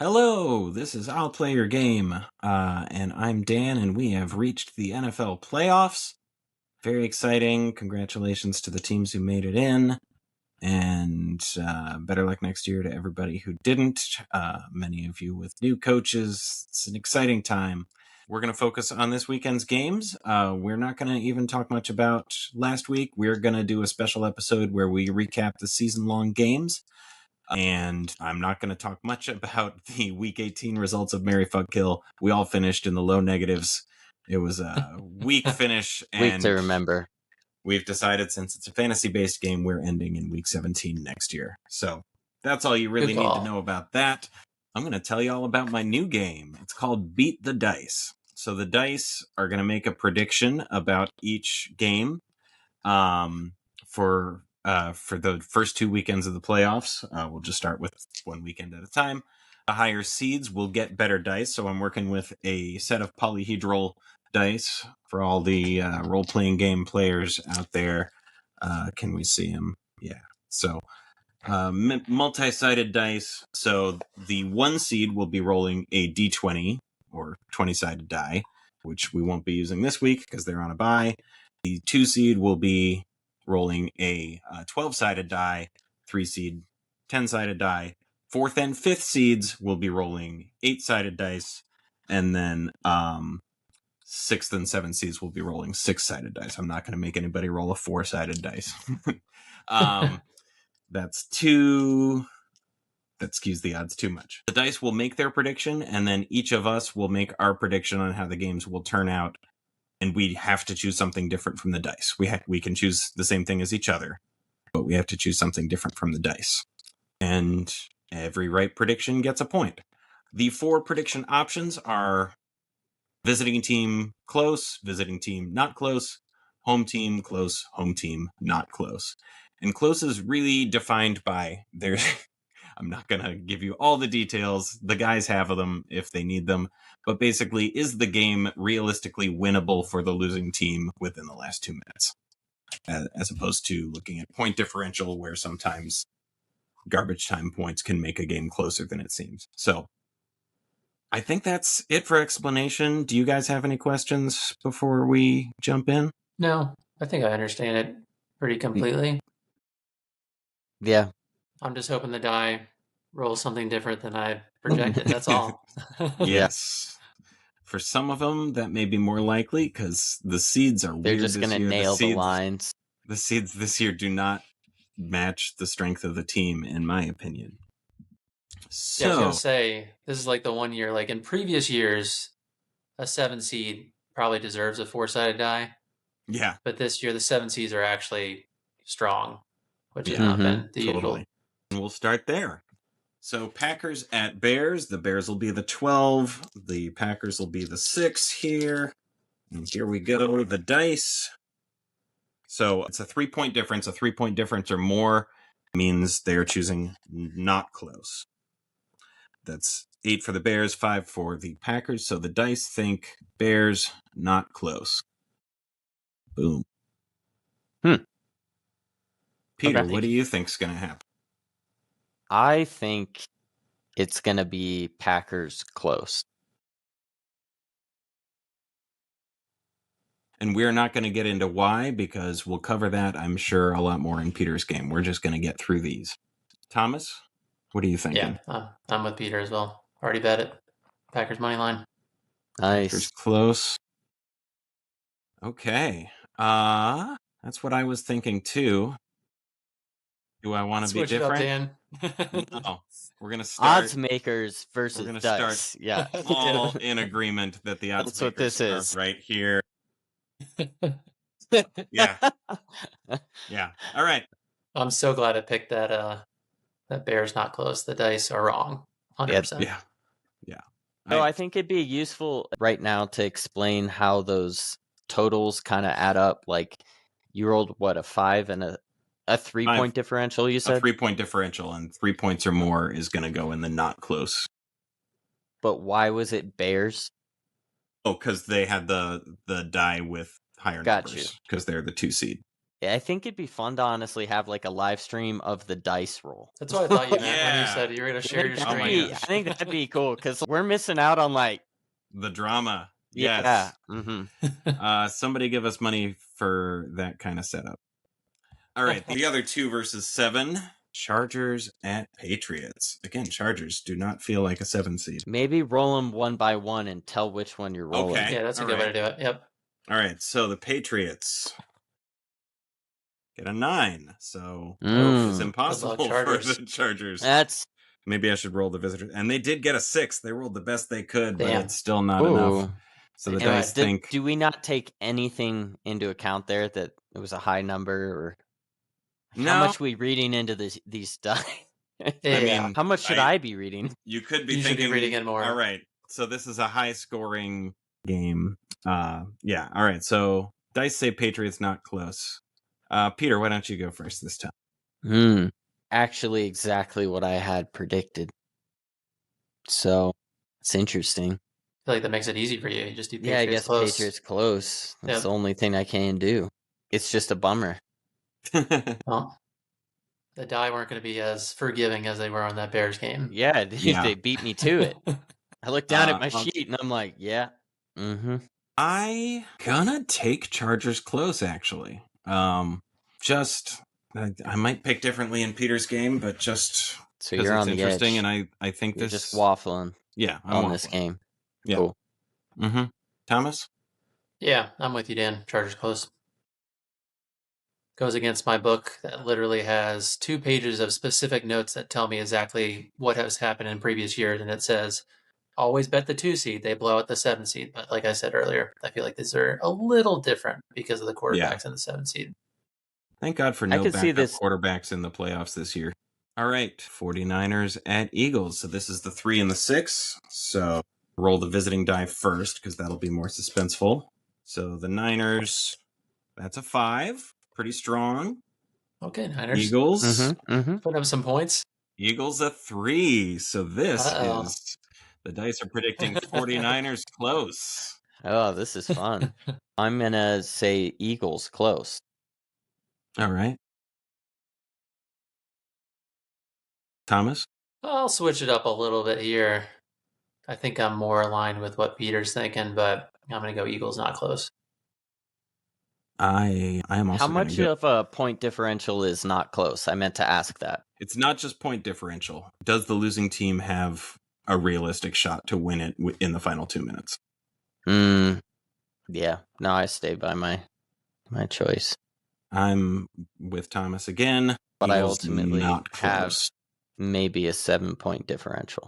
Hello, this is I'll Play Your Game, and I'm Dan, and we have reached the NFL playoffs. Very exciting. Congratulations to the teams who made it in, and better luck next year to everybody who didn't. Many of you with new coaches. It's an exciting time. We're going to focus on this weekend's games. We're not going to even talk much about last week. We're going to do a special episode where we recap the season-long games. And I'm not going to talk much about the Week 18 results of Mary Fuck Kill. We all finished in the low negatives. It was a weak finish. Week And to remember. We've decided, since it's a fantasy-based game, we're ending in Week 17 next year. So that's all you really need to know about that. I'm going to tell you all about my new game. It's called Beat the Dice. So the dice are going to make a prediction about each game for the first 2 weekends of the playoffs. We'll just start with one weekend at a time. The higher seeds will get better dice, so I'm working with a set of polyhedral dice for all the role-playing game players out there. Can we see them? Yeah. So multi-sided dice. So the 1 seed will be rolling a d20 or 20-sided die, which we won't be using this week because they're on a bye. The 2 seed will be rolling a 12-sided die, 3 seed 10-sided die. 4th and 5th seeds will be rolling 8-sided dice, and then 6th and 7th seeds will be rolling 6-sided dice. I'm not going to make anybody roll a 4-sided dice. That's too... That skews the odds too much. The dice will make their prediction, and then each of us will make our prediction on how the games will turn out, and we have to choose something different from the dice. We can choose the same thing as each other, but we have to choose something different from the dice. And every right prediction gets a point. The 4 prediction options are visiting team close, visiting team not close, home team close, home team not close. And close is really defined by there's... I'm not going to give you all the details. The guys have them if they need them. But basically, is the game realistically winnable for the losing team within the last 2 minutes? As opposed to looking at point differential, where sometimes garbage time points can make a game closer than it seems. So I think that's it for explanation. Do you guys have any questions before we jump in? No, I think I understand it pretty completely. Yeah. I'm just hoping the die rolls something different than I projected. That's all. Yes. For some of them, that may be more likely because the seeds are They're weird just going to nail the lines. The seeds this year do not match the strength of the team, in my opinion. So, yeah, I was going to say, this is like the one year, like in previous years, a 7 seed probably deserves a 4-sided die. Yeah. But this year, the 7 seeds are actually strong, which has not been the usual. And we'll start there. So Packers at Bears. The Bears will be the 12. The Packers will be the 6 here. And here we go. The dice. So it's a 3-point difference. A 3-point difference or more means they are choosing not close. That's 8 for the Bears, 5 for the Packers. So the dice think Bears not close. Boom. Peter, what do you think's going to happen? I think it's going to be Packers close. And we're not going to get into why, because we'll cover that, I'm sure, a lot more in Peter's game. We're just going to get through these. Thomas, what are you thinking? Yeah, I'm with Peter as well. Already bet it. Packers money line. Nice. Packers close. Okay. That's what I was thinking too. Do I want to be different? Switch it up, Dan. No. We're going to start... Odds makers versus we're gonna dice. Start yeah. all in agreement that the odds That's what makers this is. are right here. Yeah. Yeah. All right. I'm so glad I picked that Bears not close. The dice are wrong. 100%. Yeah. No, I think it'd be useful right now to explain how those totals kind of add up. Like, you rolled, what, a 5 and a 3-point differential, you said? A 3-point differential, and 3 points or more is going to go in the not close. But why was it Bears? Oh, because they had the die with higher numbers. Because they're the 2 seed. I think it'd be fun to honestly have like a live stream of the dice roll. That's what I thought you meant when you Yeah. said you were going to share your Oh my screen. gosh. I think that'd be cool because we're missing out on like The drama. yeah. Yes. Mm-hmm. Somebody give us money for that kind of setup. All right. The other 2 versus 7. Chargers at Patriots. Again, Chargers do not feel like a 7 seed. Maybe roll them one by one and tell which one you're rolling. Okay. Yeah, that's a All good way right. to do it. Yep. All right. So the Patriots get a 9. So it's Mm. impossible Good luck, for Chargers. the Chargers. That's Maybe I should roll the visitors. And they did get a 6. They rolled the best they could, but Damn. it's still not enough. So the And dice think. Do we not take anything into account there that it was a high number or No. how much we reading into these dice? I Yeah. mean, How much should I be reading? you could be You should be thinking. reading it more. All right. So this is a high scoring game. Yeah. All right. So dice say Patriots not close. Peter, why don't you go first this time? Actually, exactly what I had predicted. So it's interesting. I feel like that makes it easy for you. You just do Patriots Yeah, I guess close. Patriots close. That's Yep. the only thing I can do. It's just a bummer. Well, the die weren't going to be as forgiving as they were on that Bears game. Yeah, dude, Yeah. they beat me to it. I looked down at my I'll- sheet and I'm like, yeah. Mm-hmm. I gonna take Chargers close actually. Just I might pick differently in Peter's game, but just So because you're it's on the interesting, edge. and I think You're this just waffling yeah I'm on this waffling. game. Yeah. Cool. Mm-hmm. Thomas. Yeah, I'm with you, Dan. Chargers close. Goes against my book that literally has 2 pages of specific notes that tell me exactly what has happened in previous years, and it says always bet the 2 seed. They blow out the 7 seed. But like I said earlier, I feel like these are a little different because of the quarterbacks in the 7 seed. Thank God for I no could see backup this- quarterbacks in the playoffs this year. All right, 49ers at Eagles. So this is the 3 and the 6. So roll the visiting die first because that'll be more suspenseful. So the Niners, that's a 5. Pretty strong. Okay, Niners. Eagles. Mm-hmm. Put up some points. Eagles a 3. So this Uh-oh. is the dice are predicting 49ers close. Oh, this is fun. I'm going to say Eagles close. All right. Thomas? I'll switch it up a little bit here. I think I'm more aligned with what Peter's thinking, but I'm going to go Eagles not close. I am also How much gonna go. of a point differential is not close? I meant to ask that. It's not just point differential. Does the losing team have a realistic shot to win it in the final 2 minutes? Yeah. No, I stay by my choice. I'm with Thomas again. But I Eagles ultimately not have close. maybe a 7-point differential.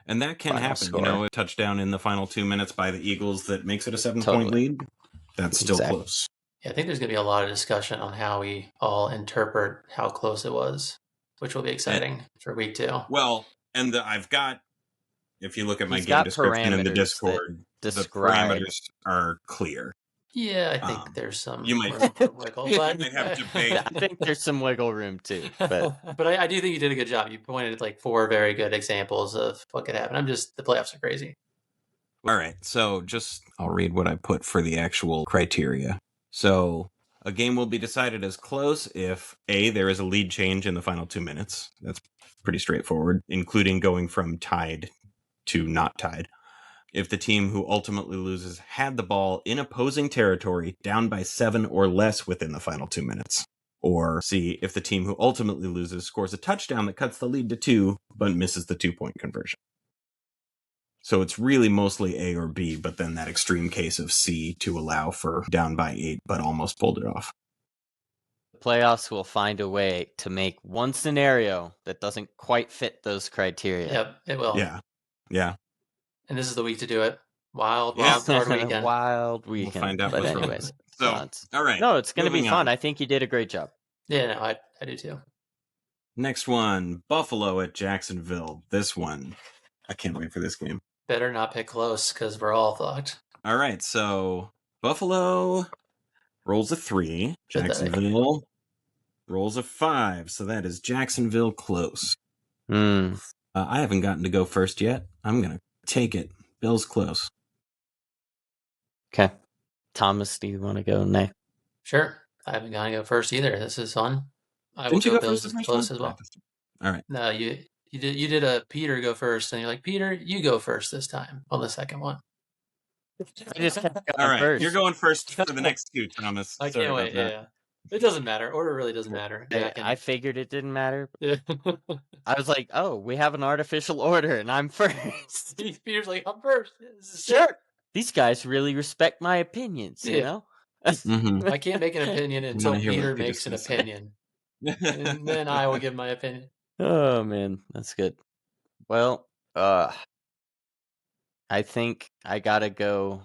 And that can Final happen. score. You know, a touchdown in the final 2 minutes by the Eagles that makes it a 7-point Totally. lead. That's still Exactly. close. Yeah, I think there's going to be a lot of discussion on how we all interpret how close it was, which will be exciting for week 2. Well, and I've got, if you look at my He's game got description in the parameters Discord, the describe. parameters are clear. Yeah, I think there's some you might- room for wiggle, but might have debate. I think there's some wiggle room too. But but I do think you did a good job. You pointed like 4 very good examples of what could happen. The playoffs are crazy. All right, so I'll read what I put for the actual criteria. So a game will be decided as close if A, there is a lead change in the final 2 minutes. That's pretty straightforward, including going from tied to not tied. If the team who ultimately loses had the ball in opposing territory down by 7 or less within the final 2 minutes. Or C, if the team who ultimately loses scores a touchdown that cuts the lead to 2 but misses the 2-point conversion. So it's really mostly A or B, but then that extreme case of C to allow for down by 8, but almost pulled it off. the playoffs will find a way to make one scenario that doesn't quite fit those criteria. Yep, it will. Yeah. And this is the week to do it. Wild Yeah. card weekend. Wild weekend. We'll find out But what's wrong anyways, with it. So, nuts. all right. No, it's going to be moving fun. on. I think you did a great job. Yeah, no, I do too. Next one, Buffalo at Jacksonville. This one, I can't wait for this game. Better not pick close because we're all fucked. All right, so Buffalo rolls a 3. Good day. Jacksonville rolls a 5. So that is Jacksonville close. I haven't gotten to go first yet. I'm going to take it. Bill's close. Okay. Thomas, do you want to go next? Sure. I haven't gone to go first either. This is fun. I Didn't will you go Bills first the first close one? as well. All right. No, you did a Peter go first, and you're like, Peter, you go first this time on the second one. I just kept All going right, first. you're going first for the next two, Thomas. I Sorry can't about wait. that. Yeah. It doesn't matter. Order really doesn't matter. Yeah, I figured it didn't matter. Yeah. I was like, oh, we have an artificial order, and I'm first. Peter's like, I'm first. Sure. These guys really respect my opinions, you know? Mhm. I can't make an opinion until wanna hear what Peter Peter's makes an gonna say. opinion. And then I will give my opinion. Oh, man. That's good. Well, I think I gotta go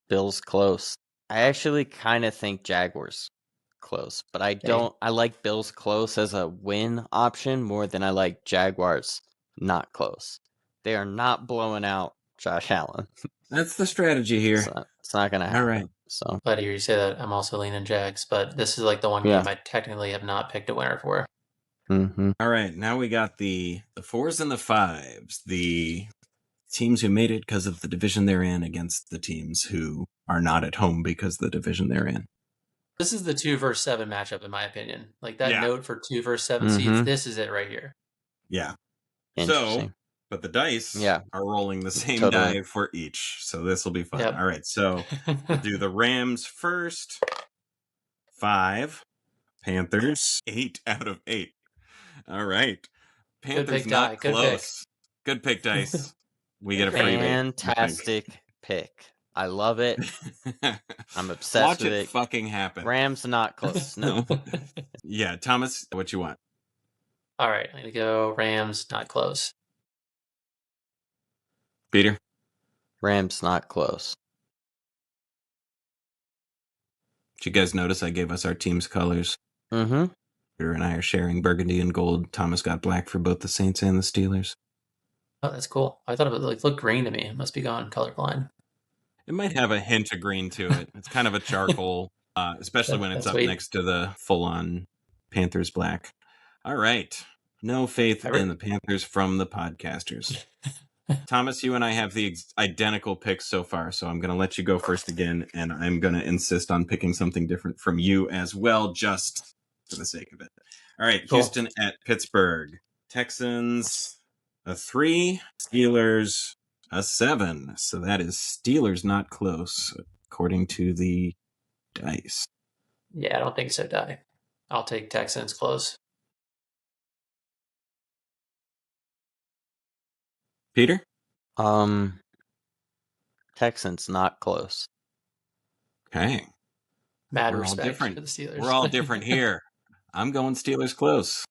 Bills close. I actually kind of think Jaguars close, but I don't. I like Bills close as a win option more than I like Jaguars not close. They are not blowing out Josh Allen. That's the strategy here. It's not gonna happen. All right. So Glad to hear you say that. I'm also leaning Jags, but this is like the one game I technically have not picked a winner for. Mm-hmm. All right, now we got the 4s and the 5s. The teams who made it because of the division they're in against the teams who are not at home because of the division they're in. This is the 2 versus 7 matchup, in my opinion. Like that note for 2 versus 7 seeds. This is it right here. Yeah. Interesting. So, but the dice are rolling the same die for each. So this will be fun. All right. So we'll do the Rams first. 5. Panthers, 8 out of 8. All right. Panthers not close. Good pick, dice. We get a freebie. Fantastic pick. I love it. I'm obsessed with it. Watch it fucking happen. Rams not close. No. Yeah, Thomas, what you want? All right, I'm gonna go Rams not close. Peter? Rams not close. Did you guys notice I gave us our team's colors? Mm-hmm. Peter and I are sharing burgundy and gold. Thomas got black for both the Saints and the Steelers. Oh, that's cool. I thought it would look green to me. It must be gone colorblind. It might have a hint of green to it. It's kind of a charcoal, especially when it's up next to the full-on Panthers black. All right. No faith in the Panthers from the podcasters. Thomas, you and I have the identical picks so far, so I'm going to let you go first again, and I'm going to insist on picking something different from you as well, just for the sake of it. All right, cool. Houston at Pittsburgh. Texans, a 3. Steelers, a 7. So that is Steelers not close, according to the dice. Yeah, I don't think so, Die. I'll take Texans close. Peter? Texans not close. Okay. Mad respect for the Steelers. We're all different here. I'm going Steelers close.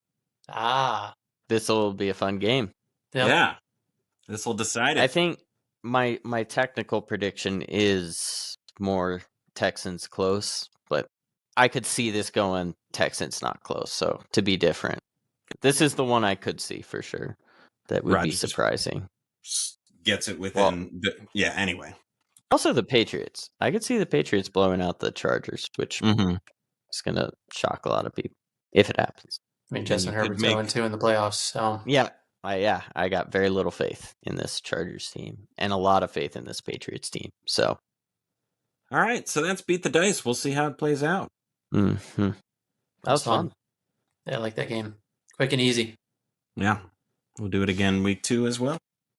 This will be a fun game. Yep. Yeah. This will decide it. I think my technical prediction is more Texans close, but I could see this going Texans not close. So to be different, this is the one I could see for sure. That would be surprising. Gets it within. Anyway. Also, the Patriots. I could see the Patriots blowing out the Chargers, which is going to shock a lot of people if it happens. I mean, Justin Herbert's 0-2 in the playoffs. So I got very little faith in this Chargers team and a lot of faith in this Patriots team. So, all right, so that's beat the dice. We'll see how it plays out. Mm-hmm. That was fun. Yeah, I like that game. Quick and easy. Yeah, we'll do it again week 2 as well.